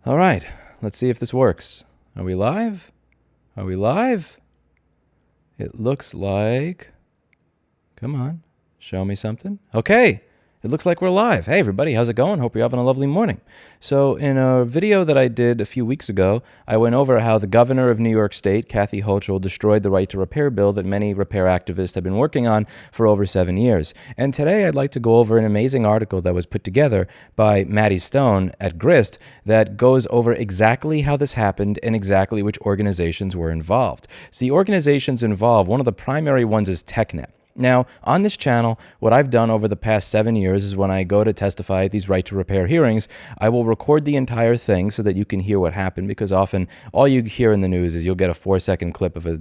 All right, let's see if this works. Are we live? Are we live? It looks like... Come on, show me something. Okay, it looks like we're live. Hey everybody, how's it going? Hope you're having a lovely morning. So in a video that I did a few weeks ago, I went over how the governor of New York State, Kathy Hochul, destroyed the right to repair bill that many repair activists have been working on for over 7 years. And today I'd like to go over an amazing article that was put together by Maddie Stone at Grist that goes over exactly how this happened and exactly which organizations were involved. So the organizations involved, one of the primary ones is TechNet. Now, on this channel, what I've done over the past 7 years is when I go to testify at these right to repair hearings, I will record the entire thing so that you can hear what happened, because often all you hear in the news is you'll get a 4-second clip of a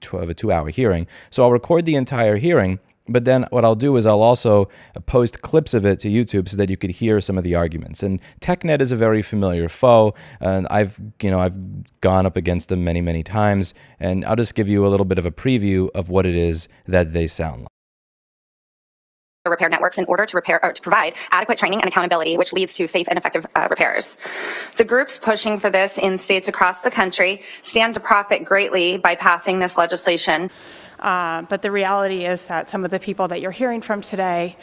2-hour hearing. So I'll record the entire hearing, but then what I'll do is I'll also post clips of it to YouTube so that you could hear some of the arguments. And TechNet is a very familiar foe, and I've gone up against them many, many times, and I'll just give you a little bit of a preview of what it is that they sound like. Repair networks in order to provide adequate training and accountability, which leads to safe and effective repairs. The groups pushing for this in states across the country stand to profit greatly by passing this legislation. But the reality is that some of the people that you're hearing from today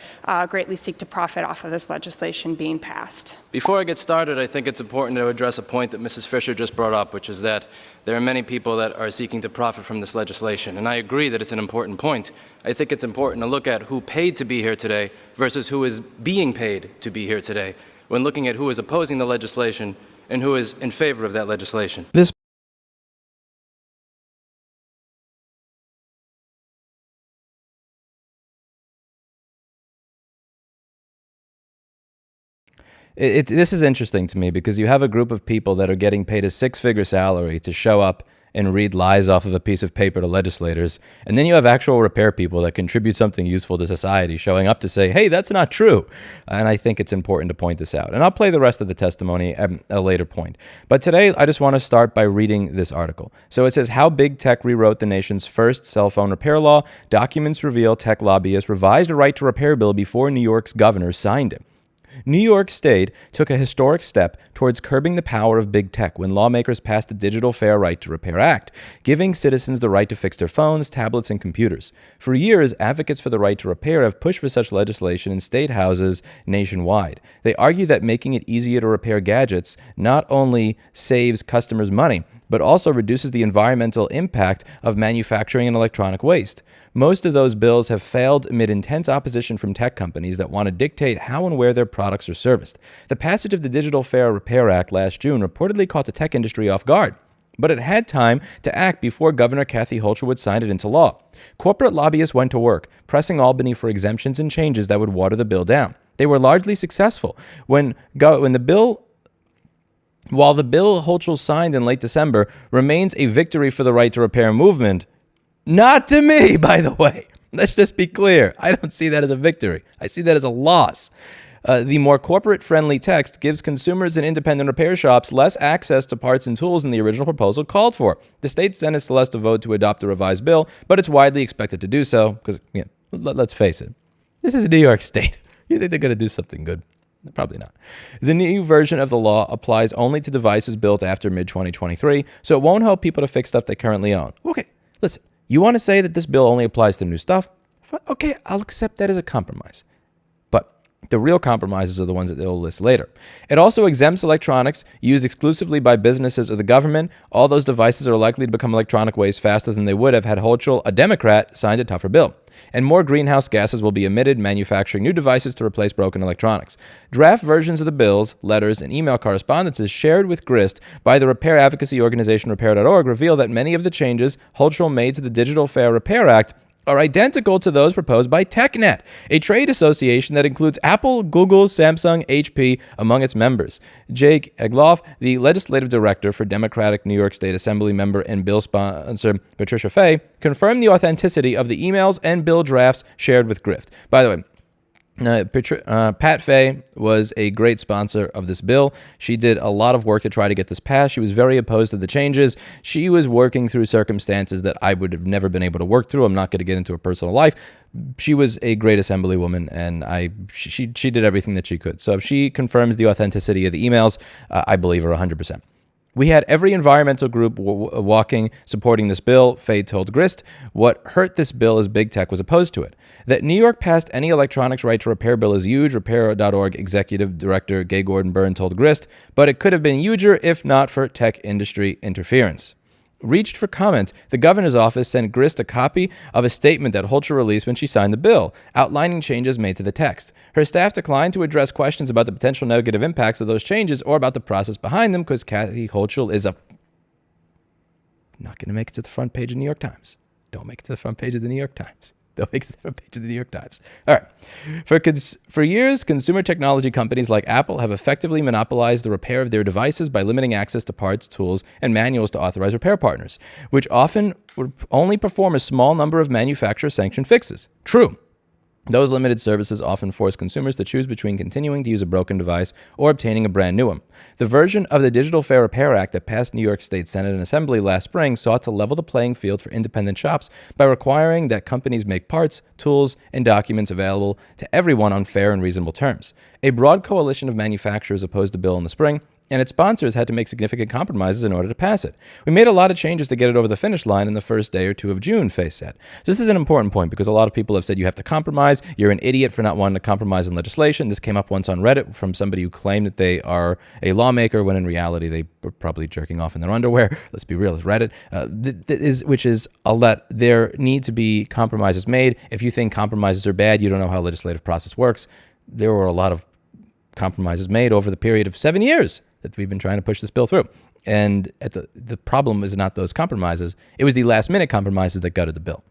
greatly seek to profit off of this legislation being passed. Before I get started, I think it's important to address a point that Mrs. Fisher just brought up, which is that there are many people that are seeking to profit from this legislation. And I agree that it's an important point. I think it's important to look at who paid to be here today versus who is being paid to be here today when looking at who is opposing the legislation and who is in favor of that legislation. This is interesting to me because you have a group of people that are getting paid a 6-figure salary to show up and read lies off of a piece of paper to legislators. And then you have actual repair people that contribute something useful to society showing up to say, hey, that's not true. And I think it's important to point this out. And I'll play the rest of the testimony at a later point. But today, I just want to start by reading this article. So it says, how big tech rewrote the nation's first cell phone repair law. Documents reveal tech lobbyists revised a right to repair bill before New York's governor signed it. New York State took a historic step towards curbing the power of big tech when lawmakers passed the Digital Fair Right to Repair Act, giving citizens the right to fix their phones, tablets, and computers. For years, advocates for the right to repair have pushed for such legislation in state houses nationwide. They argue that making it easier to repair gadgets not only saves customers money, but also reduces the environmental impact of manufacturing and electronic waste. Most of those bills have failed amid intense opposition from tech companies that want to dictate how and where their products are serviced. The passage of the Digital Fair Repair Act last June reportedly caught the tech industry off guard, but it had time to act before Governor Kathy Hochul would sign it into law. Corporate lobbyists went to work, pressing Albany for exemptions and changes that would water the bill down. They were largely successful. While the bill Hochul signed in late December remains a victory for the right to repair movement, not to me, by the way. Let's just be clear. I don't see that as a victory. I see that as a loss. The more corporate-friendly text gives consumers and independent repair shops less access to parts and tools than the original proposal called for. The state Senate still has to vote to adopt the revised bill, but it's widely expected to do so because, let's face it, this is New York State. You think they're going to do something good? Probably not. The new version of the law applies only to devices built after mid-2023, so it won't help people to fix stuff they currently own. Okay, listen, you want to say that this bill only applies to new stuff? Okay, I'll accept that as a compromise. But the real compromises are the ones that they'll list later. It also exempts electronics used exclusively by businesses or the government. All those devices are likely to become electronic waste faster than they would have had Hochul, a Democrat, signed a tougher bill. And more greenhouse gases will be emitted manufacturing new devices to replace broken electronics. Draft versions of the bills, letters, and email correspondences shared with Grist by the repair advocacy organization Repair.org reveal that many of the changes Hochul made to the Digital Fair Repair Act are identical to those proposed by TechNet, a trade association that includes Apple, Google, Samsung, HP among its members. Jake Egloff, the legislative director for Democratic New York State Assembly member and bill sponsor Patricia Fay, confirmed the authenticity of the emails and bill drafts shared with Grist. By the way, Pat Fay was a great sponsor of this bill. She did a lot of work to try to get this passed. She was very opposed to the changes. She was working through circumstances that I would have never been able to work through. I'm not going to get into her personal life. She was a great assemblywoman, and she did everything that she could. So if she confirms the authenticity of the emails, I believe her 100%. We had every environmental group walking, supporting this bill. Fay told Grist, what hurt this bill is big tech was opposed to it. That New York passed any electronics right to repair bill is huge, Repair.org executive director Gay Gordon Byrne told Grist, but it could have been huger if not for tech industry interference. Reached for comment, the governor's office sent Grist a copy of a statement that Holcher released when she signed the bill, outlining changes made to the text. Her staff declined to address questions about the potential negative impacts of those changes or about the process behind them because Kathy Hochul is not going to make it to the front page of the New York Times. Don't make it to the front page of the New York Times. Don't make it to the front page of the New York Times. All right. For years, consumer technology companies like Apple have effectively monopolized the repair of their devices by limiting access to parts, tools, and manuals to authorized repair partners, which often would only perform a small number of manufacturer-sanctioned fixes. True. Those limited services often force consumers to choose between continuing to use a broken device or obtaining a brand new one. The version of the Digital Fair Repair Act that passed New York State Senate and Assembly last spring sought to level the playing field for independent shops by requiring that companies make parts, tools, and documents available to everyone on fair and reasonable terms. A broad coalition of manufacturers opposed the bill in the spring, and its sponsors had to make significant compromises in order to pass it. We made a lot of changes to get it over the finish line in the first day or two of June, Fay said. So this is an important point because a lot of people have said you have to compromise. You're an idiot for not wanting to compromise on legislation. This came up once on Reddit from somebody who claimed that they are a lawmaker when in reality they were probably jerking off in their underwear. Let's be real, it's Reddit. Which is a let. There need to be compromises made. If you think compromises are bad, you don't know how legislative process works. There were a lot of compromises made over the period of 7 years that we've been trying to push this bill through. And the problem is not those compromises. It was the last-minute compromises that gutted the bill.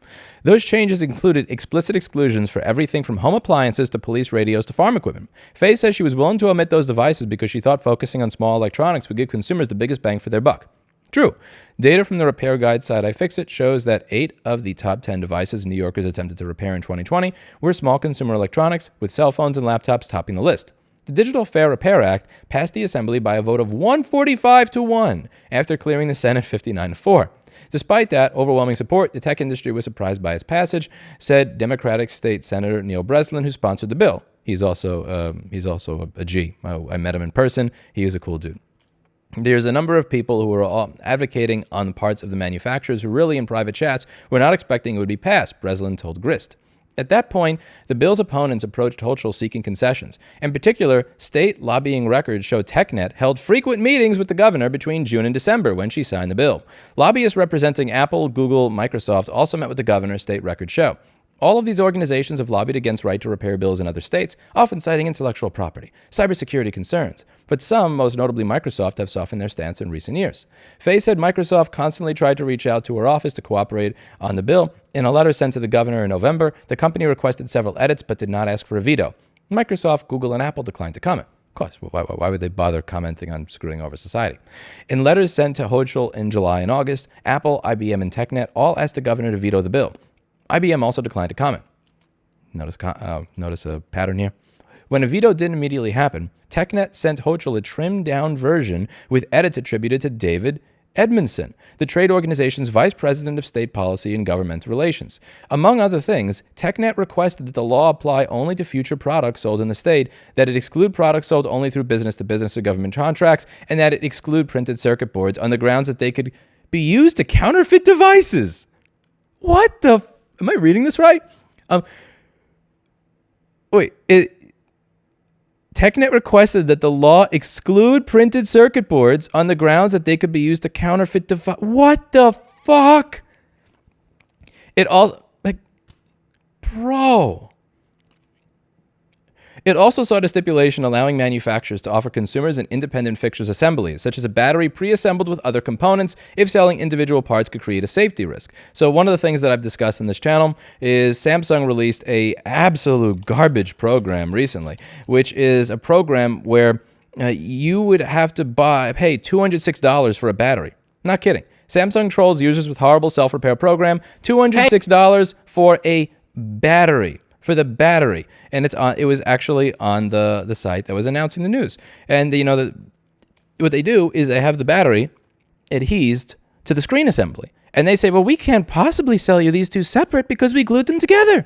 Those changes included explicit exclusions for everything from home appliances to police radios to farm equipment. Fay says she was willing to omit those devices because she thought focusing on small electronics would give consumers the biggest bang for their buck. True. Data from the repair guide site iFixit shows that 8 of the top 10 devices New Yorkers attempted to repair in 2020 were small consumer electronics, with cell phones and laptops topping the list. The Digital Fair Repair Act passed the Assembly by a vote of 145-1 after clearing the Senate 59-4. Despite that overwhelming support, the tech industry was surprised by its passage, said Democratic State Senator Neil Breslin, who sponsored the bill. He's also a G. I met him in person. He is a cool dude. There's a number of people who are all advocating on the parts of the manufacturers who really in private chats were not expecting it would be passed, Breslin told Grist. At that point, the bill's opponents approached Hochul seeking concessions. In particular, state lobbying records show TechNet held frequent meetings with the governor between June and December when she signed the bill. Lobbyists representing Apple, Google, Microsoft also met with the governor, state records show. All of these organizations have lobbied against right to repair bills in other states, often citing intellectual property, cybersecurity concerns. But some, most notably Microsoft, have softened their stance in recent years. Fay said Microsoft constantly tried to reach out to her office to cooperate on the bill. In a letter sent to the governor in November, the company requested several edits but did not ask for a veto. Microsoft, Google, and Apple declined to comment. Of course, why would they bother commenting on screwing over society? In letters sent to Hochul in July and August, Apple, IBM, and TechNet all asked the governor to veto the bill. IBM also declined to comment. Notice a pattern here. When a veto didn't immediately happen, TechNet sent Hochul a trimmed-down version with edits attributed to David Edmondson, the trade organization's vice president of state policy and government relations. Among other things, TechNet requested that the law apply only to future products sold in the state, that it exclude products sold only through business-to-business or government contracts, and that it exclude printed circuit boards on the grounds that they could be used to counterfeit devices. What the... Am I reading this right? TechNet requested that the law exclude printed circuit boards on the grounds that they could be used to counterfeit devices. What the fuck? Bro. It also sought a stipulation allowing manufacturers to offer consumers an independent fixtures assembly, such as a battery pre-assembled with other components, if selling individual parts could create a safety risk. So one of the things that I've discussed in this channel is Samsung released a absolute garbage program recently, which is a program where you would have to pay $206 for a battery. Not kidding. Samsung trolls users with horrible self-repair program, $206 for a battery for the battery. And it was actually on the site that was announcing the news. And what they do is they have the battery adhesed to the screen assembly. And they say, well, we can't possibly sell you these two separate because we glued them together.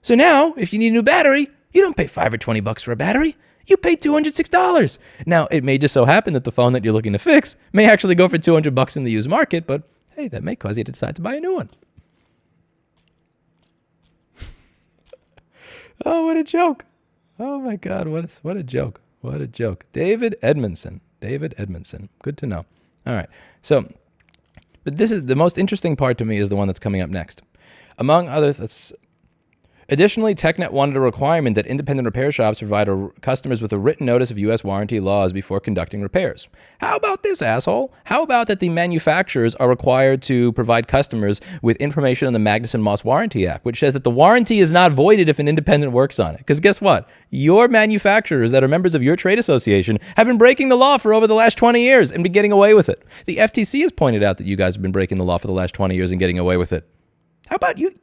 So now, if you need a new battery, you don't pay $5 or $20 for a battery. You pay $206. Now, it may just so happen that the phone that you're looking to fix may actually go for $200 in the used market, but hey, that may cause you to decide to buy a new one. Oh, what a joke. Oh my God, what a joke. What a joke. David Edmondson. Good to know. All right. So, but this is the most interesting part to me is the one that's coming up next. Among other Additionally, TechNet wanted a requirement that independent repair shops provide customers with a written notice of U.S. warranty laws before conducting repairs. How about this, asshole? How about that the manufacturers are required to provide customers with information on the Magnuson-Moss Warranty Act, which says that the warranty is not voided if an independent works on it? Because guess what? Your manufacturers that are members of your trade association have been breaking the law for over the last 20 years and been getting away with it. The FTC has pointed out that you guys have been breaking the law for the last 20 years and getting away with it. How about you?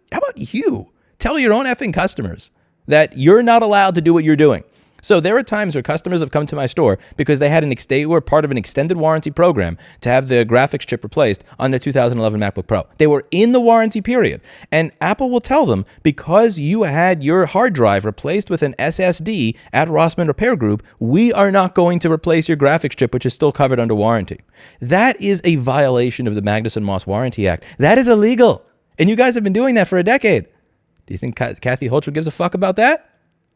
Tell your own effing customers that you're not allowed to do what you're doing. So there are times where customers have come to my store because they were part of an extended warranty program to have the graphics chip replaced on their 2011 MacBook Pro. They were in the warranty period. And Apple will tell them, because you had your hard drive replaced with an SSD at Rossmann Repair Group, we are not going to replace your graphics chip, which is still covered under warranty. That is a violation of the Magnuson-Moss Warranty Act. That is illegal. And you guys have been doing that for a decade. Do you think Kathy Hochul gives a fuck about that?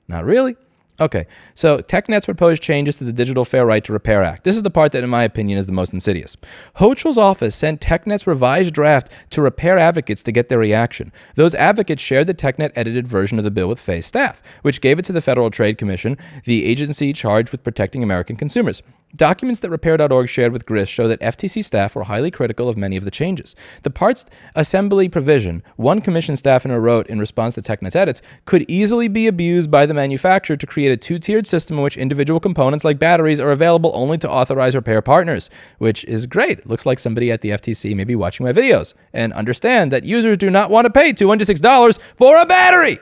Not really. Okay, so TechNet's proposed changes to the Digital Fair Right to Repair Act. This is the part that, in my opinion, is the most insidious. Hochul's office sent TechNet's revised draft to repair advocates to get their reaction. Those advocates shared the TechNet edited version of the bill with FACE staff, which gave it to the Federal Trade Commission, the agency charged with protecting American consumers. Documents that Repair.org shared with Grist show that FTC staff were highly critical of many of the changes. The parts assembly provision, one commission staffer wrote in response to TechNet's edits, could easily be abused by the manufacturer to create a two-tiered system in which individual components like batteries are available only to authorized repair partners, which is great. It looks like somebody at the FTC may be watching my videos and understand that users do not want to pay $206 for a battery.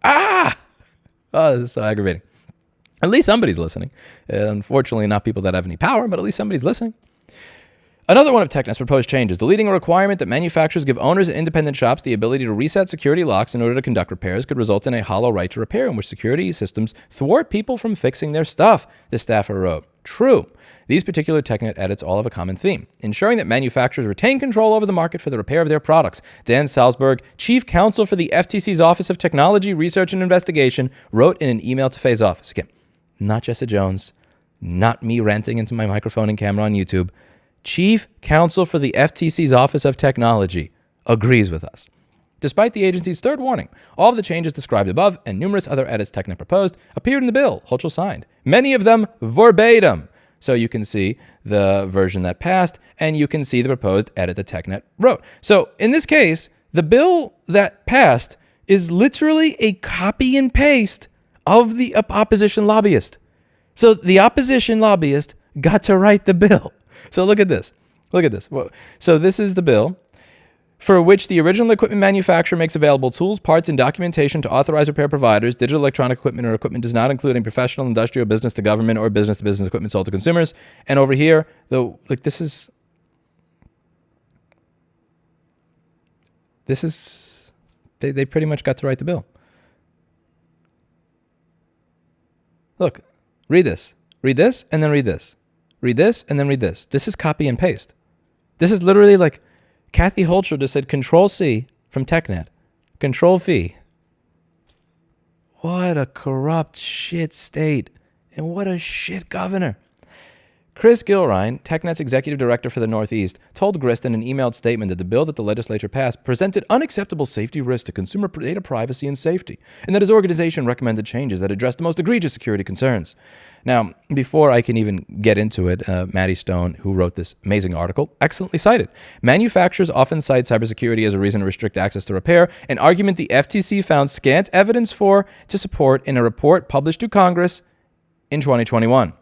Oh, this is so aggravating. At least somebody's listening. Unfortunately, not people that have any power, but at least somebody's listening. Another one of TechNet's proposed changes, deleting a requirement that manufacturers give owners and independent shops the ability to reset security locks in order to conduct repairs, could result in a hollow right to repair in which security systems thwart people from fixing their stuff, the staffer wrote. True. These particular TechNet edits all have a common theme, ensuring that manufacturers retain control over the market for the repair of their products. Dan Salzberg, chief counsel for the FTC's Office of Technology, Research and Investigation, wrote in an email to Faye's office. Again, not Jessa Jones, not me ranting into my microphone and camera on YouTube. Chief counsel for the FTC's Office of Technology agrees with us. Despite the agency's third warning, all of the changes described above and numerous other edits TechNet proposed appeared in the bill Hochul signed, many of them verbatim. So you can see the version that passed, and you can see the proposed edit that TechNet wrote. So in this case, the bill that passed is literally a copy and paste of the opposition lobbyist. So the opposition lobbyist got to write the bill. So look at this. So this is the bill for which the original equipment manufacturer makes available tools, parts, and documentation to authorized repair providers. Digital electronic equipment or equipment does not include any professional, industrial, business to government, or business to business equipment sold to consumers. And over here, this is they pretty much got to write the bill. Look, read this, and then read this. Read this, and then read this. This is copy and paste. This is literally like Kathy Hochul just said Control-C from TechNet. Control-V. What a corrupt shit state. And what a shit governor. Chris Gilrine, TechNet's executive director for the Northeast, told Grist in an emailed statement that the bill that the legislature passed presented unacceptable safety risks to consumer data privacy and safety, and that his organization recommended changes that addressed the most egregious security concerns. Now, before I can even get into it, Maddie Stone, who wrote this amazing article, excellently cited. Manufacturers often cite cybersecurity as a reason to restrict access to repair, an argument the FTC found scant evidence to support in a report published to Congress in 2021.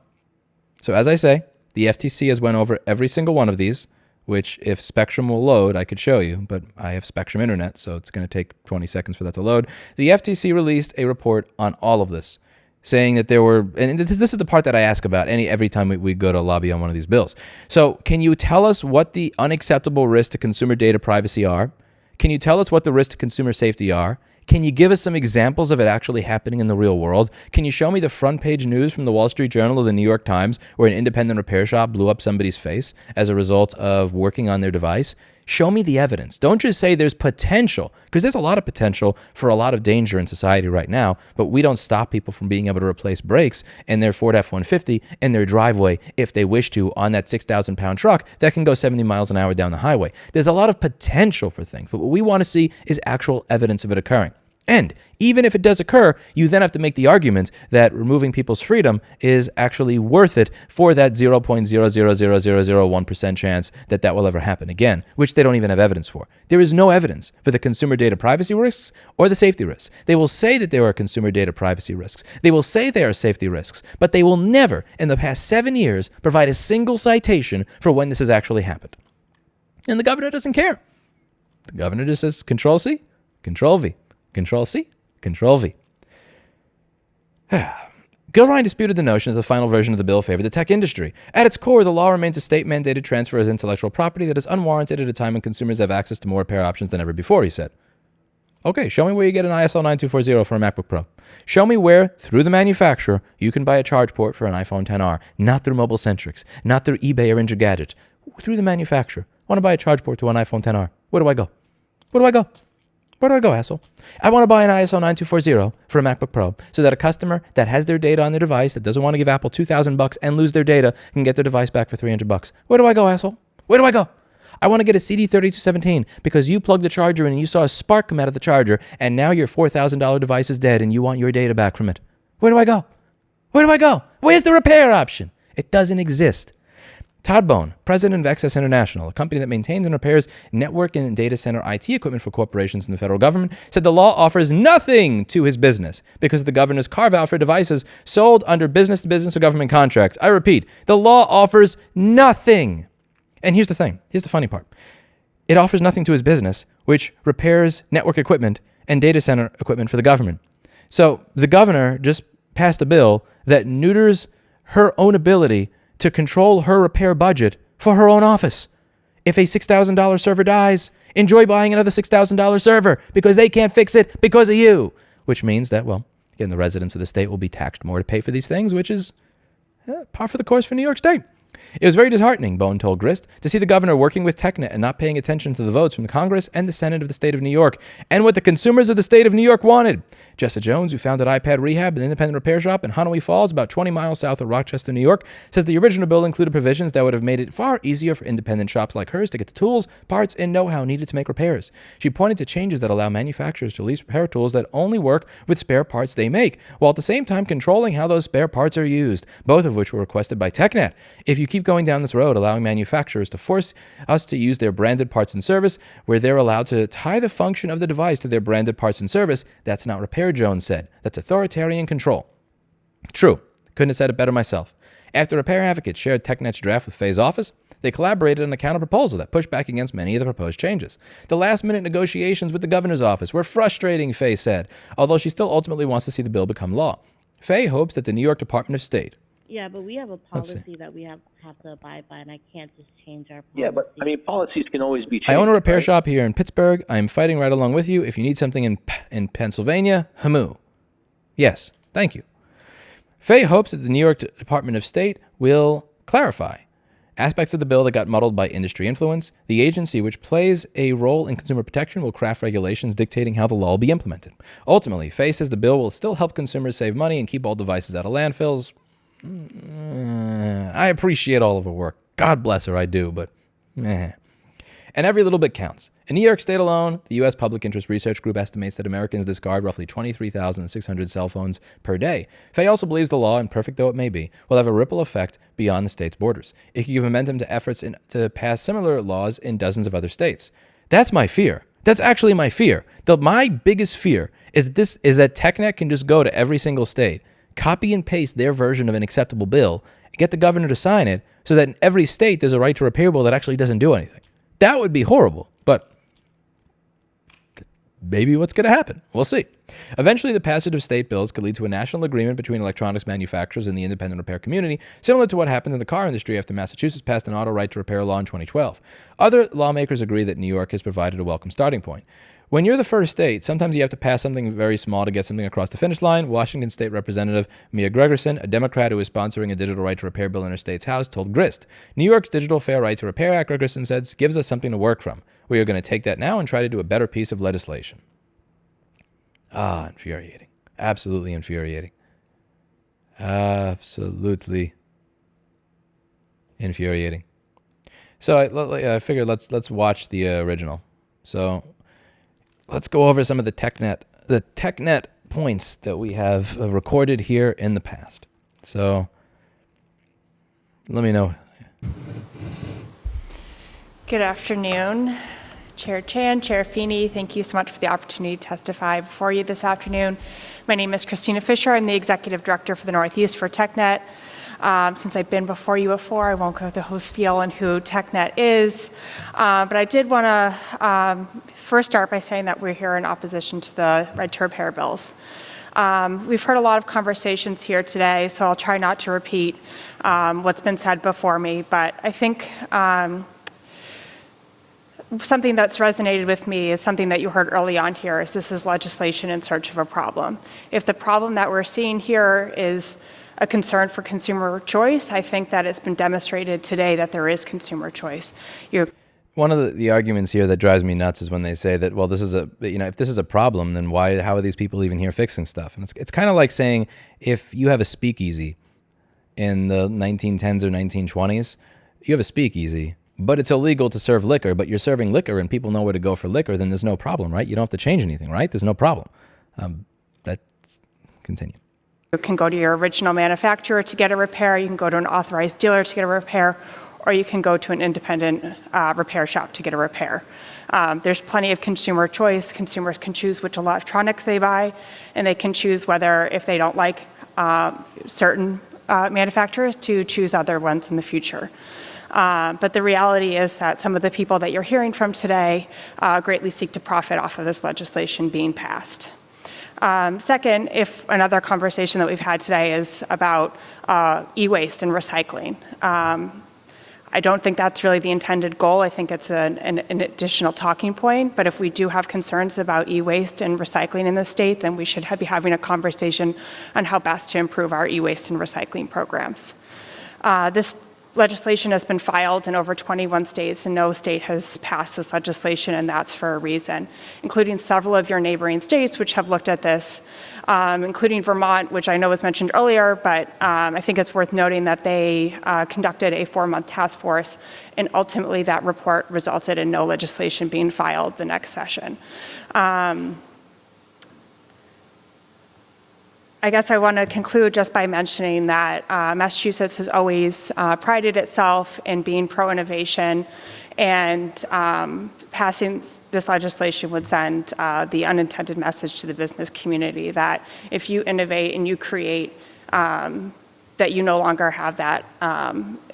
So as I say, the FTC has went over every single one of these. which if Spectrum will load, I could show you, but I have Spectrum Internet, so it's going to take 20 seconds for that to load. The FTC released a report on all of this, saying that there were, and this is the part that I ask about every time we go to lobby on one of these bills. So can you tell us what the unacceptable risks to consumer data privacy are? Can you tell us what the risks to consumer safety are? Can you give us some examples of it actually happening in the real world? Can you show me the front page news from the Wall Street Journal or the New York Times where an independent repair shop blew up somebody's face as a result of working on their device? Show me the evidence. Don't just say there's potential, because there's a lot of potential for a lot of danger in society right now, but we don't stop people from being able to replace brakes in their Ford F-150 in their driveway if they wish to on that 6,000-pound truck that can go 70 miles an hour down the highway. There's a lot of potential for things, but what we want to see is actual evidence of it occurring. And even if it does occur, you then have to make the argument that removing people's freedom is actually worth it for that 0.00001% chance that that will ever happen again, which they don't even have evidence for. There is no evidence for the consumer data privacy risks or the safety risks. They will say that there are consumer data privacy risks. They will say there are safety risks, but they will never, in the past 7 years, provide a single citation for when this has actually happened. And the governor doesn't care. The governor just says, Control C, Control V. Control C, Control V. Gilrine disputed the notion that the final version of the bill favored the tech industry. At its core, the law remains a state-mandated transfer of intellectual property that is unwarranted at a time when consumers have access to more repair options than ever before, he said. Okay, show me where you get an ISO 9240 for a MacBook Pro. Show me where, through the manufacturer, you can buy a charge port for an iPhone XR, not through Mobile Centrics, not through eBay or Gadgets. Through the manufacturer. I want to buy a charge port to an iPhone XR. Where do I go? Where do I go? Where do I go, asshole? I want to buy an ISO 9240 for a MacBook Pro so that a customer that has their data on their device, that doesn't want to give Apple $2,000 and lose their data, can get their device back for $300. Where do I go, asshole? Where do I go? I want to get a CD3217 because you plugged the charger in and you saw a spark come out of the charger and now your $4,000 device is dead and you want your data back from it. Where do I go? Where do I go? Where's the repair option? It doesn't exist. Todd Bone, president of Access International, a company that maintains and repairs network and data center IT equipment for corporations and the federal government, said the law offers nothing to his business because of the governor's carve-out for devices sold under business-to-business or government contracts. I repeat, the law offers nothing. And here's the thing. Here's the funny part. It offers nothing to his business, which repairs network equipment and data center equipment for the government. So the governor just passed a bill that neuters her own ability to control her repair budget for her own office. If a $6,000 server dies, enjoy buying another $6,000 server because they can't fix it because of you. Which means that, well, again, the residents of the state will be taxed more to pay for these things, which is par for the course for New York State. It was very disheartening, Bone told Grist, to see the governor working with TechNet and not paying attention to the votes from the Congress and the Senate of the state of New York and what the consumers of the state of New York wanted. Jessa Jones, who founded iPad Rehab, an independent repair shop in Hanoi Falls, about 20 miles south of Rochester, New York, says the original bill included provisions that would have made it far easier for independent shops like hers to get the tools, parts, and know-how needed to make repairs. She pointed to changes that allow manufacturers to lease repair tools that only work with spare parts they make, while at the same time controlling how those spare parts are used, both of which were requested by TechNet. If you keep going down this road, allowing manufacturers to force us to use their branded parts and service, where they're allowed to tie the function of the device to their branded parts and service, that's not repair, Jones said. That's authoritarian control. True. Couldn't have said it better myself. After Repair Advocates shared TechNet's draft with Faye's office, they collaborated on a counter-proposal that pushed back against many of the proposed changes. The last-minute negotiations with the governor's office were frustrating, Faye said, although she still ultimately wants to see the bill become law. Faye hopes that the New York Department of State. Yeah, but we have a policy that we have to abide by, and I can't just change our policy. Yeah, but, I mean, policies can always be changed. I own a repair right? shop here in Pittsburgh. I am fighting right along with you. If you need something in Pennsylvania, hamoo. Yes, thank you. Faye hopes that the New York Department of State will clarify aspects of the bill that got muddled by industry influence. The agency, which plays a role in consumer protection, will craft regulations dictating how the law will be implemented. Ultimately, Faye says the bill will still help consumers save money and keep old devices out of landfills. I appreciate all of her work. God bless her, I do, but And every little bit counts. In New York State alone, the U.S. Public Interest Research Group estimates that Americans discard roughly 23,600 cell phones per day. Faye also believes the law, imperfect though it may be, will have a ripple effect beyond the state's borders. It could give momentum to efforts to pass similar laws in dozens of other states. That's my fear. That's actually my fear. My biggest fear is that TechNet can just go to every single state, copy and paste their version of an acceptable bill, get the governor to sign it so that in every state there's a right to repair bill that actually doesn't do anything. That would be horrible, but maybe what's going to happen. We'll see. Eventually, the passage of state bills could lead to a national agreement between electronics manufacturers and the independent repair community, similar to what happened in the car industry after Massachusetts passed an auto right to repair law in 2012. Other lawmakers agree that New York has provided a welcome starting point. When you're the first state, sometimes you have to pass something very small to get something across the finish line. Washington State Representative Mia Gregerson, a Democrat who is sponsoring a digital right to repair bill in her state's House, told Grist, New York's Digital Fair Right to Repair Act, Gregerson said, gives us something to work from. We are going to take that now and try to do a better piece of legislation. Ah, infuriating. Absolutely infuriating. Absolutely infuriating. So I figured let's watch the original. So let's go over some of the TechNet points that we have recorded here in the past. So let me know. Good afternoon, Chair Chan, Chair Feeney. Thank you so much for the opportunity to testify before you this afternoon. My name is Christina Fisher. I'm the Executive Director for the Northeast for TechNet. Since I've been before you before, I won't go through the whole spiel on who TechNet is, but I did want to first start by saying that we're here in opposition to the right to repair bills. We've heard a lot of conversations here today, so I'll try not to repeat what's been said before me, but I think something that's resonated with me is something that you heard early on here, is this is legislation in search of a problem. If the problem that we're seeing here is a concern for consumer choice, I think that it's been demonstrated today that there is consumer choice. One of the arguments here that drives me nuts is when they say that, well, this is if this is a problem, then how are these people even here fixing stuff? And it's kind of like saying if you have a speakeasy in the 1910s or 1920s, you have a speakeasy, but it's illegal to serve liquor, but you're serving liquor and people know where to go for liquor, then there's no problem, right? You don't have to change anything, right? There's no problem. Continue. You can go to your original manufacturer to get a repair, you can go to an authorized dealer to get a repair, or you can go to an independent repair shop to get a repair. There's plenty of consumer choice. Consumers can choose which electronics they buy, and they can choose whether, if they don't like certain manufacturers, to choose other ones in the future. But the reality is that some of the people that you're hearing from today greatly seek to profit off of this legislation being passed. Second, if another conversation that we've had today is about e-waste and recycling. I don't think that's really the intended goal. I think it's an additional talking point, but if we do have concerns about e-waste and recycling in the state, then we should be having a conversation on how best to improve our e-waste and recycling programs. This legislation has been filed in over 21 states, and no state has passed this legislation, and that's for a reason, including several of your neighboring states which have looked at this, including Vermont, which I know was mentioned earlier, but I think it's worth noting that they conducted a 4-month task force, and ultimately that report resulted in no legislation being filed the next session. I guess I want to conclude just by mentioning that Massachusetts has always prided itself in being pro-innovation, and passing this legislation would send the unintended message to the business community that if you innovate and you create, that you no longer have that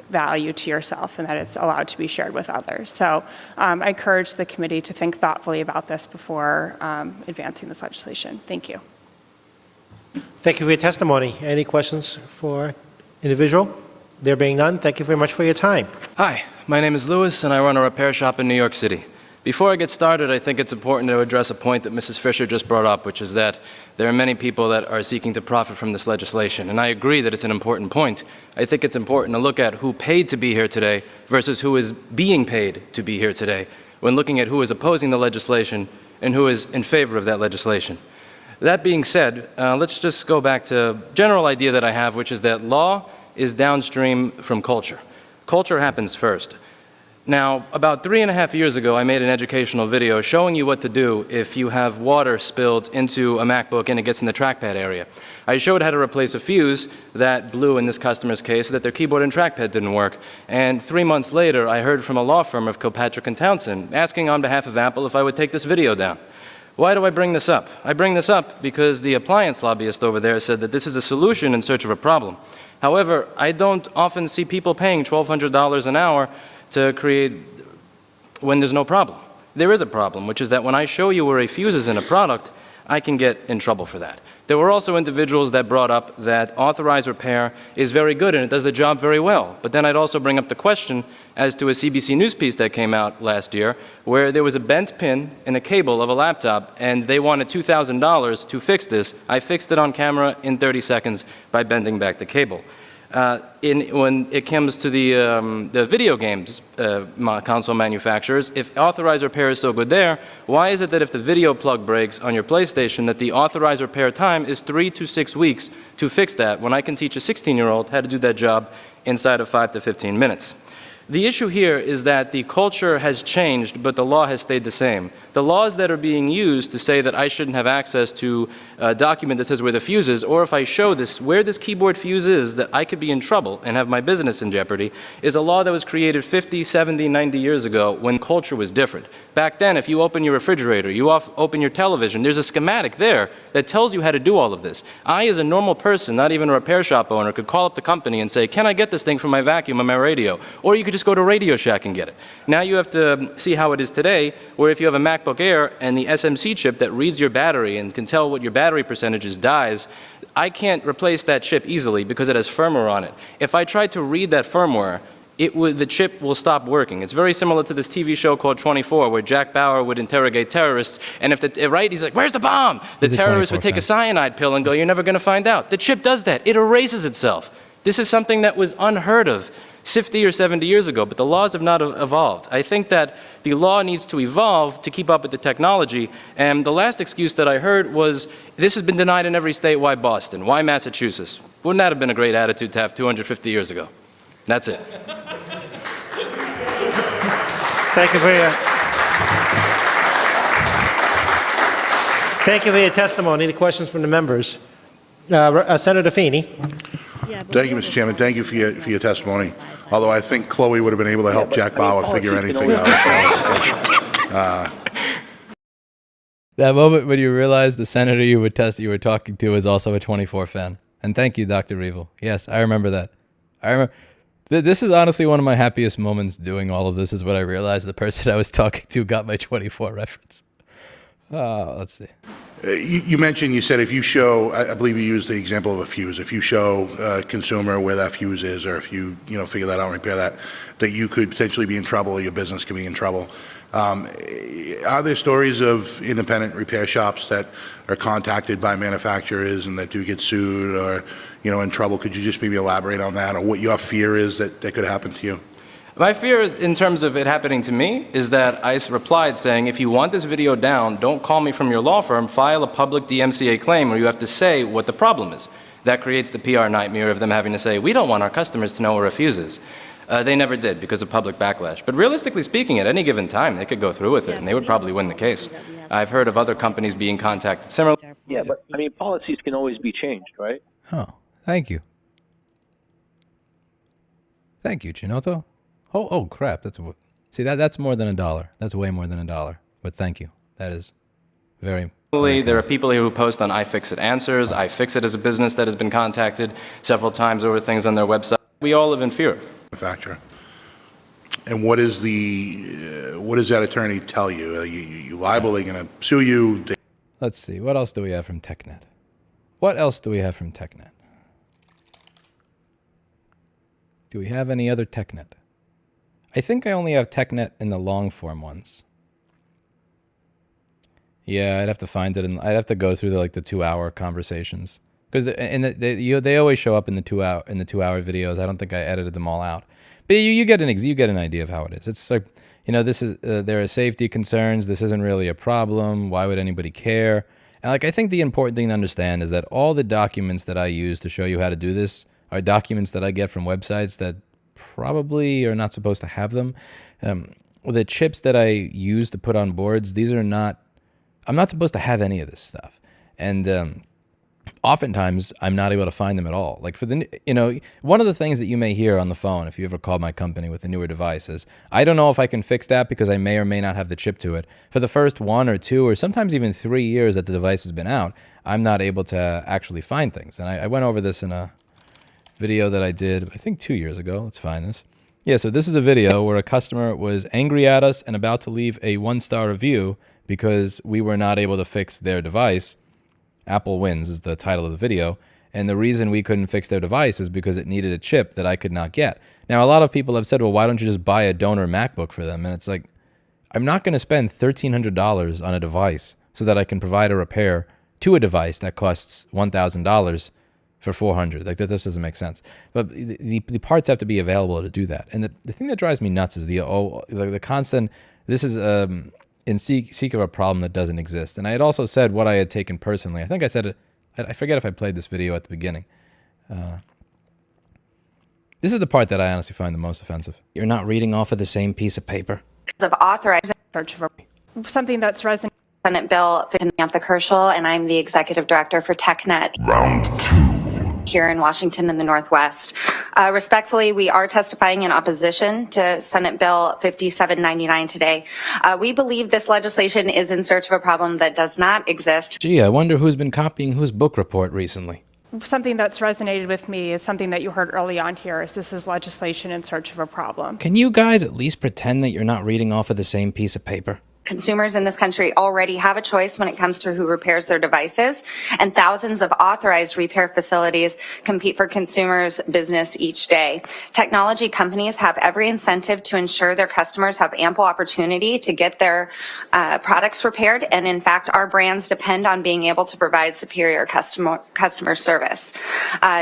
value to yourself and that it's allowed to be shared with others. So I encourage the committee to think thoughtfully about this before advancing this legislation. Thank you. Thank you for your testimony. Any questions for individual? There being none, thank you very much for your time. Hi, my name is Louis, and I run a repair shop in New York City. Before I get started, I think it's important to address a point that Mrs. Fisher just brought up, which is that there are many people that are seeking to profit from this legislation. And I agree that it's an important point. I think it's important to look at who paid to be here today versus who is being paid to be here today when looking at who is opposing the legislation and who is in favor of that legislation. That being said, let's just go back to a general idea that I have, which is that law is downstream from culture. Culture happens first. Now, about 3.5 years ago, I made an educational video showing you what to do if you have water spilled into a MacBook and it gets in the trackpad area. I showed how to replace a fuse that blew in this customer's case so that their keyboard and trackpad didn't work. And 3 months later, I heard from a law firm of Kilpatrick & Townsend asking on behalf of Apple if I would take this video down. Why do I bring this up? I bring this up because the appliance lobbyist over there said that this is a solution in search of a problem. However, I don't often see people paying $1,200 an hour to create when there's no problem. There is a problem, which is that when I show you where a fuse is in a product, I can get in trouble for that. There were also individuals that brought up that authorized repair is very good and it does the job very well. But then I'd also bring up the question as to a CBC News piece that came out last year where there was a bent pin in a cable of a laptop and they wanted $2,000 to fix this. I fixed it on camera in 30 seconds by bending back the cable. When it comes to the video games console manufacturers, if authorized repair is so good there, why is it that if the video plug breaks on your PlayStation that the authorized repair time is 3 to 6 weeks to fix that when I can teach a 16-year-old how to do that job inside of 5 to 15 minutes? The issue here is that the culture has changed, but the law has stayed the same. The laws that are being used to say that I shouldn't have access to a document that says where the fuse is, or if I show this, where this keyboard fuse is, that I could be in trouble and have my business in jeopardy, is a law that was created 50, 70, 90 years ago when culture was different. Back then, if you open your refrigerator, you open your television, there's a schematic there that tells you how to do all of this. I, as a normal person, not even a repair shop owner, could call up the company and say, can I get this thing for my vacuum and my radio? Or you could just go to Radio Shack and get it. Now you have to see how it is today, where if you have a MacBook Air and the SMC chip that reads your battery and can tell what your battery percentages dies, I can't replace that chip easily because it has firmware on it. If I tried to read that firmware, the chip will stop working. It's very similar to this TV show called 24, where Jack Bauer would interrogate terrorists, and if he's like, where's the bomb? The terrorist would take a cyanide pill and go, you're never going to find out. The chip does that. It erases itself. This is something that was unheard of 50 or 70 years ago, but the laws have not evolved. I think that the law needs to evolve to keep up with the technology, and the last excuse that I heard was, this has been denied in every state. Why Boston? Why Massachusetts? Wouldn't that have been a great attitude to have 250 years ago? That's it. Thank you for your testimony. Any questions from the members? Senator Feeney. Thank you, Mr. Chairman. Thank you for your testimony. Although I think Chloe would have been able to help Jack Bauer figure anything out. That moment when you realized the senator you were talking to was also a 24 fan. And thank you, Dr. Revel. Yes, I remember that. I remember. This is honestly one of my happiest moments doing all of this, is when I realized the person I was talking to got my 24 reference. Let's see. You said if you show, I believe you used the example of a fuse. If you show a consumer where that fuse is, or if you figure that out and repair that you could potentially be in trouble, or your business could be in trouble. Are there stories of independent repair shops that are contacted by manufacturers and that do get sued or in trouble? Could you just maybe elaborate on that, or what your fear is that could happen to you? My fear in terms of it happening to me is that I replied saying, if you want this video down, don't call me from your law firm, file a public DMCA claim where you have to say what the problem is. That creates the PR nightmare of them having to say, we don't want our customers to know where a fuse is. They never did because of public backlash. But realistically speaking, at any given time, they could go through with it and they would probably win the case. I've heard of other companies being contacted similarly. Yeah, but I mean, policies can always be changed, right? Oh, thank you. Thank you, Chinotto. Oh, crap. That's more than $1. That's way more than $1. But thank you. That is very... There are people here who post on iFixit Answers. iFixit is a business that has been contacted several times over things on their website. We all live in fear. Manufacturer. And what does that attorney tell you? Are you liable? Are they going to sue you? Let's see. What else do we have from TechNet? Do we have any other TechNet? I think I only have TechNet in the long form ones. Yeah, I'd have to find it, and I'd have to go through the 2-hour conversations, because they always show up in the 2-hour videos. I don't think I edited them all out, but you get an idea of how it is. It's like, this is there are safety concerns. This isn't really a problem. Why would anybody care? And I think the important thing to understand is that all the documents that I use to show you how to do this are documents that I get from websites that probably are not supposed to have them. The chips that I use to put on boards, I'm not supposed to have any of this stuff. And oftentimes I'm not able to find them at all. Like one of the things that you may hear on the phone if you ever call my company with a newer device is, I don't know if I can fix that because I may or may not have the chip to it. For the first 1 or 2 or sometimes even 3 years that the device has been out, I'm not able to actually find things. And I went over this in video that I did, I think 2 years ago. Let's find this. Yeah, so this is a video where a customer was angry at us and about to leave a 1-star review because we were not able to fix their device. Apple wins is the title of the video. And the reason we couldn't fix their device is because it needed a chip that I could not get. Now, a lot of people have said, well, why don't you just buy a donor MacBook for them? And it's like, I'm not going to spend $1,300 on a device so that I can provide a repair to a device that costs $1,000 for $400. Like, that just doesn't make sense. But the parts have to be available to do that. And the thing that drives me nuts is the constant, this is in seek of a problem that doesn't exist. And I had also said what I had taken personally. I think I said it, I forget if I played this video at the beginning. This is the part that I honestly find the most offensive. You're not reading off of the same piece of paper. Of authorizing Something that's resonating. Senate Bill Samantha Kerschel, and I'm the executive director for TechNet. Round 2. Here in Washington in the Northwest. Respectfully, we are testifying in opposition to Senate Bill 5799 today. We believe this legislation is in search of a problem that does not exist. Gee, I wonder who's been copying whose book report recently. Something that's resonated with me is something that you heard early on here, is this is legislation in search of a problem. Can you guys at least pretend that you're not reading off of the same piece of paper? Consumers in this country already have a choice when it comes to who repairs their devices, and thousands of authorized repair facilities compete for consumers' business each day. Technology companies have every incentive to ensure their customers have ample opportunity to get their products repaired, and in fact, our brands depend on being able to provide superior customer service.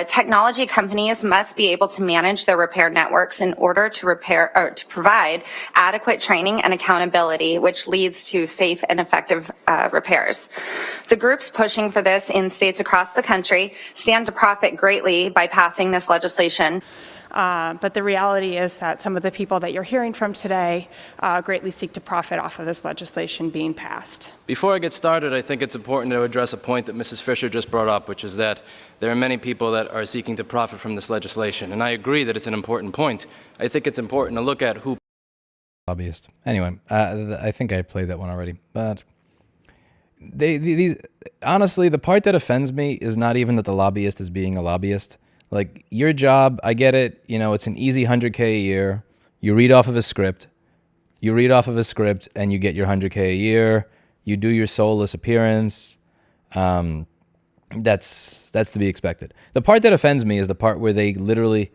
Technology companies must be able to manage their repair networks in order to provide adequate training and accountability, which leads to safe and effective repairs. The groups pushing for this in states across the country stand to profit greatly by passing this legislation. But the reality is that some of the people that you're hearing from today greatly seek to profit off of this legislation being passed. Before I get started, I think it's important to address a point that Mrs. Fisher just brought up, which is that there are many people that are seeking to profit from this legislation. And I agree that it's an important point. I think it's important to look at who. Lobbyist. Anyway, I think I played that one already. But these honestly, the part that offends me is not even that the lobbyist is being a lobbyist. Like, your job, I get it. You know, it's an easy 100K a year. You read off of a script. You read off of a script, and you get your 100K a year. You do your soulless appearance. That's to be expected. The part that offends me is the part where they literally,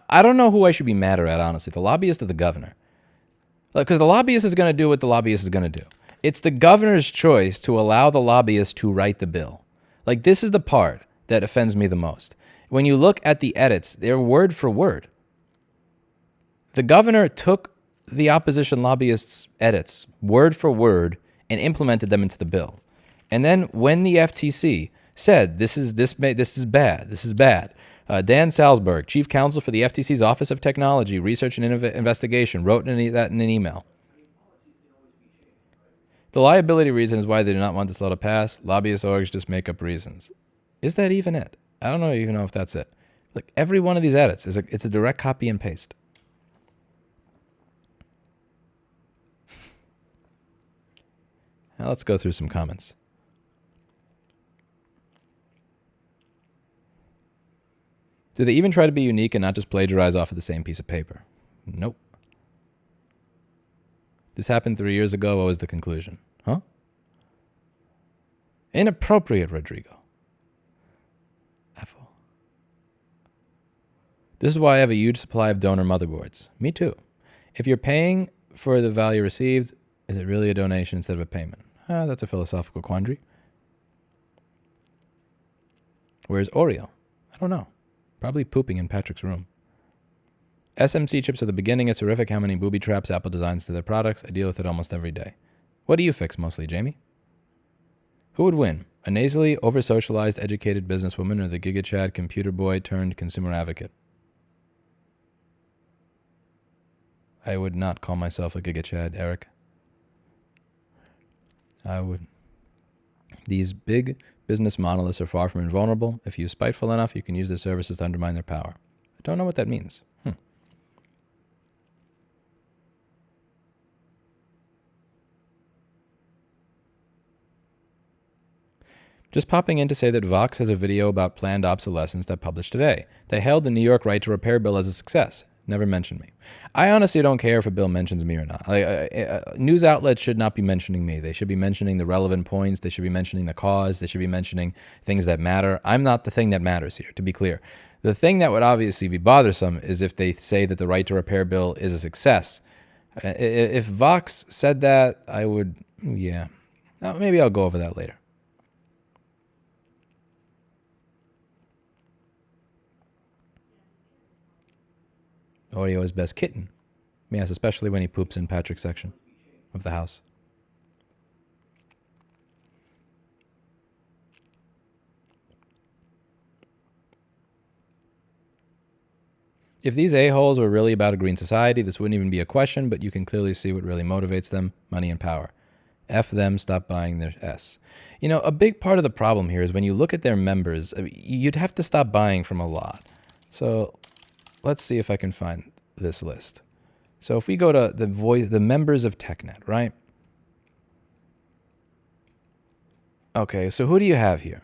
I don't know who I should be madder at, honestly, the lobbyist or the governor. Because the lobbyist is going to do what the lobbyist is going to do. It's the governor's choice to allow the lobbyist to write the bill. Like, this is the part that offends me the most. When you look at the edits, they're word for word. The governor took the opposition lobbyists' edits word for word and implemented them into the bill. And then when the FTC said, this is bad, Dan Salzberg, chief counsel for the FTC's Office of Technology, Research and Investigation, wrote that in an email. The liability reason is why they do not want this law to pass. Lobbyist orgs just make up reasons. Is that even it? I don't even know if that's it. Like, every one of these edits it's a direct copy and paste. Now let's go through some comments. Do they even try to be unique and not just plagiarize off of the same piece of paper? Nope. This happened 3 years ago. What was the conclusion? Huh? Inappropriate, Rodrigo. Apple. This is why I have a huge supply of donor motherboards. Me too. If you're paying for the value received, is it really a donation instead of a payment? That's a philosophical quandary. Where's Oreo? I don't know. Probably pooping in Patrick's room. SMC chips at the beginning. It's horrific how many booby traps Apple designs to their products. I deal with it almost every day. What do you fix mostly, Jamie? Who would win? A nasally, over-socialized, educated businesswoman or the giga-chad computer boy turned consumer advocate? I would not call myself a giga-chad, Eric. I would. These big business monoliths are far from invulnerable. If you're spiteful enough, you can use their services to undermine their power. I don't know what that means. Just popping in to say that Vox has a video about planned obsolescence that published today. They hailed the New York right to repair bill as a success. Never mentioned me. I honestly don't care if a bill mentions me or not. News outlets should not be mentioning me. They should be mentioning the relevant points. They should be mentioning the cause. They should be mentioning things that matter. I'm not the thing that matters here, to be clear. The thing that would obviously be bothersome is if they say that the right to repair bill is a success. If Vox said that, I would, yeah. Maybe I'll go over that later. Oreo is best kitten. Yes, especially when he poops in Patrick's section of the house. If these a-holes were really about a green society, this wouldn't even be a question, but you can clearly see what really motivates them: money and power. F them, stop buying their S. You know, a big part of the problem here is when you look at their members, you'd have to stop buying from a lot. So let's see if I can find this list. So if we go to the members of TechNet, right? Okay, so who do you have here?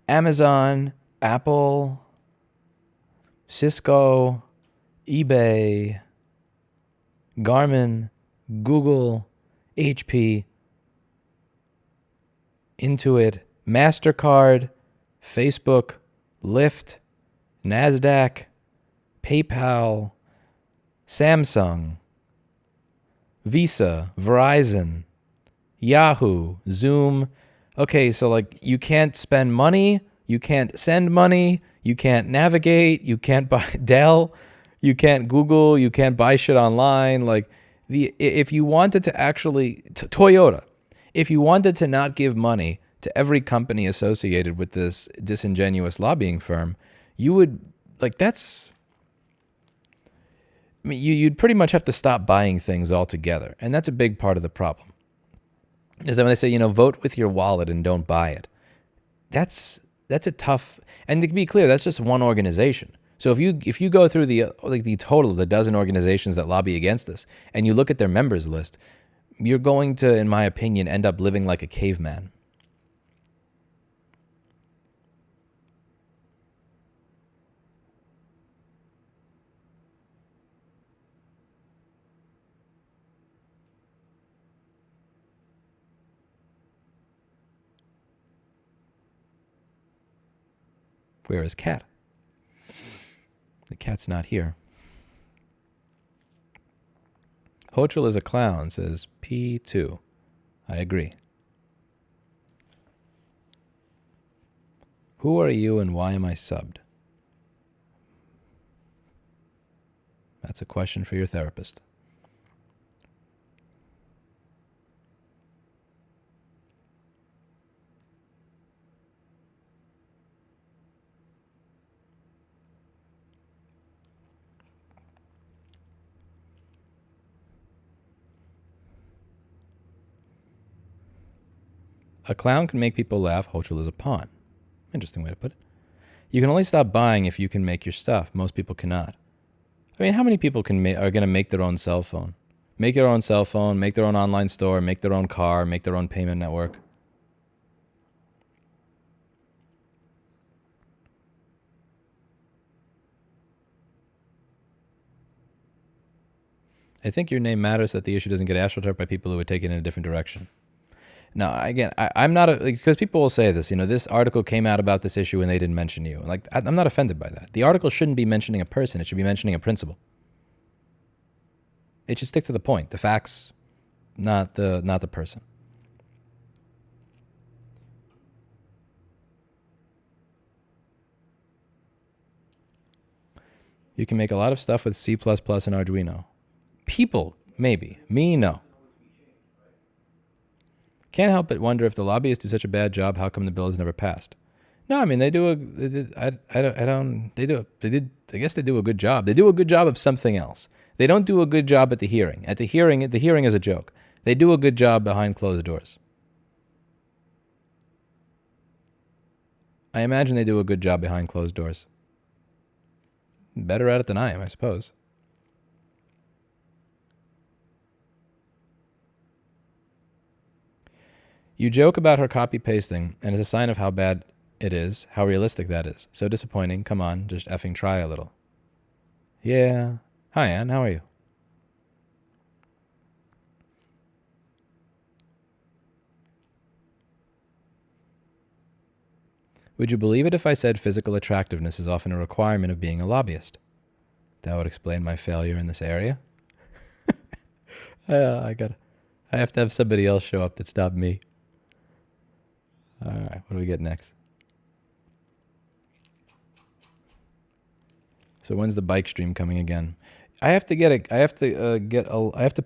Amazon, Apple, Cisco, eBay, Garmin, Google, HP, Intuit, MasterCard, Facebook, Lyft, NASDAQ, PayPal, Samsung, Visa, Verizon, Yahoo, Zoom. Okay, so like you can't spend money, you can't send money, you can't navigate, you can't buy Dell, you can't Google, you can't buy shit online. Like if you wanted to actually, Toyota, if you wanted to not give money to every company associated with this disingenuous lobbying firm, you would, like, that's, I mean, you'd pretty much have to stop buying things altogether. And that's a big part of the problem. Is that when they say, you know, vote with your wallet and don't buy it. That's a tough, and to be clear, that's just one organization. So if you go through the total of the dozen organizations that lobby against this, and you look at their members list, you're going to, in my opinion, end up living like a caveman. Where is Cat? The cat's not here. Hochul is a clown, says P2. I agree. Who are you and why am I subbed? That's a question for your therapist. A clown can make people laugh. Hochul is a pawn. Interesting way to put it. You can only stop buying if you can make your stuff. Most people cannot. I mean, how many people are going to make their own cell phone? Make their own cell phone, make their own online store, make their own car, make their own payment network. I think your name matters, that the issue doesn't get astroturfed by people who would take it in a different direction. Now, again, I'm not, because people will say this, you know, this article came out about this issue and they didn't mention you. Like, I'm not offended by that. The article shouldn't be mentioning a person. It should be mentioning a principle. It should stick to the point, the facts, not the person. You can make a lot of stuff with C++ and Arduino. People, maybe. Me, no. Can't help but wonder if the lobbyists do such a bad job, how come the bill has never passed? No, I mean, I guess they do a good job. They do a good job of something else. They don't do a good job at the hearing. At the hearing is a joke. They do a good job behind closed doors. I imagine they do a good job behind closed doors. Better at it than I am, I suppose. You joke about her copy pasting, and it's a sign of how bad it is, how realistic that is. So disappointing. Come on, just effing try a little. Yeah. Hi, Ann. How are you? Would you believe it if I said physical attractiveness is often a requirement of being a lobbyist? That would explain my failure in this area. I have to have somebody else show up that's not me. All right, what do we get next? So when's the bike stream coming again? I have to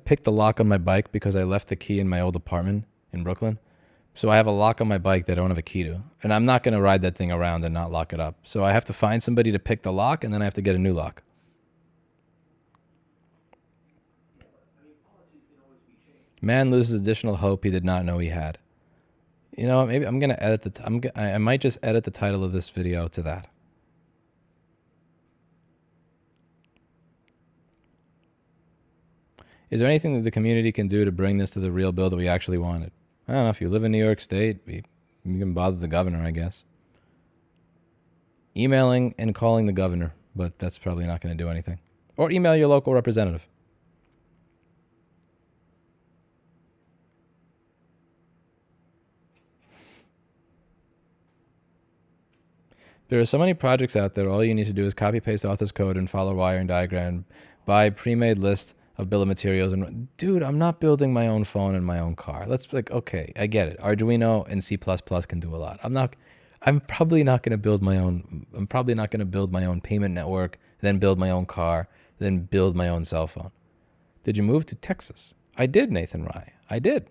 pick the lock on my bike because I left the key in my old apartment in Brooklyn. So I have a lock on my bike that I don't have a key to. And I'm not going to ride that thing around and not lock it up. So I have to find somebody to pick the lock, and then I have to get a new lock. Man loses additional hope he did not know he had. You know, maybe I'm going to edit I might just edit the title of this video to that. Is there anything that the community can do to bring this to the real bill that we actually wanted? I don't know. If you live in New York State, you can bother the governor, I guess. Emailing and calling the governor, but that's probably not going to do anything. Or email your local representative. There are so many projects out there. All you need to do is copy paste author's code and follow wiring diagram, buy pre-made list of bill of materials. And dude, I'm not building my own phone and my own car. Okay, I get it. Arduino and C++ can do a lot. I'm probably not going to build my own payment network, then build my own car, then build my own cell phone. Did you move to Texas? I did, Nathan Rye. I did.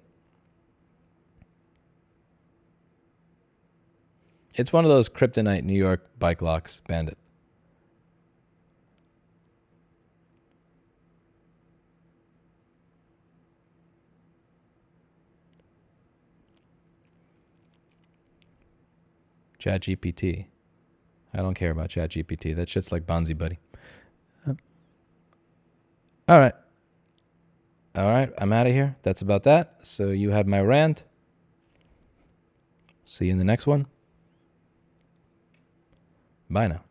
It's one of those kryptonite New York bike locks, Bandit. ChatGPT. I don't care about ChatGPT. That shit's like Bonzi Buddy. All right. I'm out of here. That's about that. So you had my rant. See you in the next one. Bye now.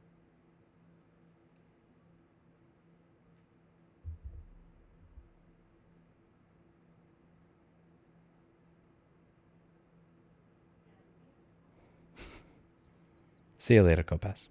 See you later, Copass.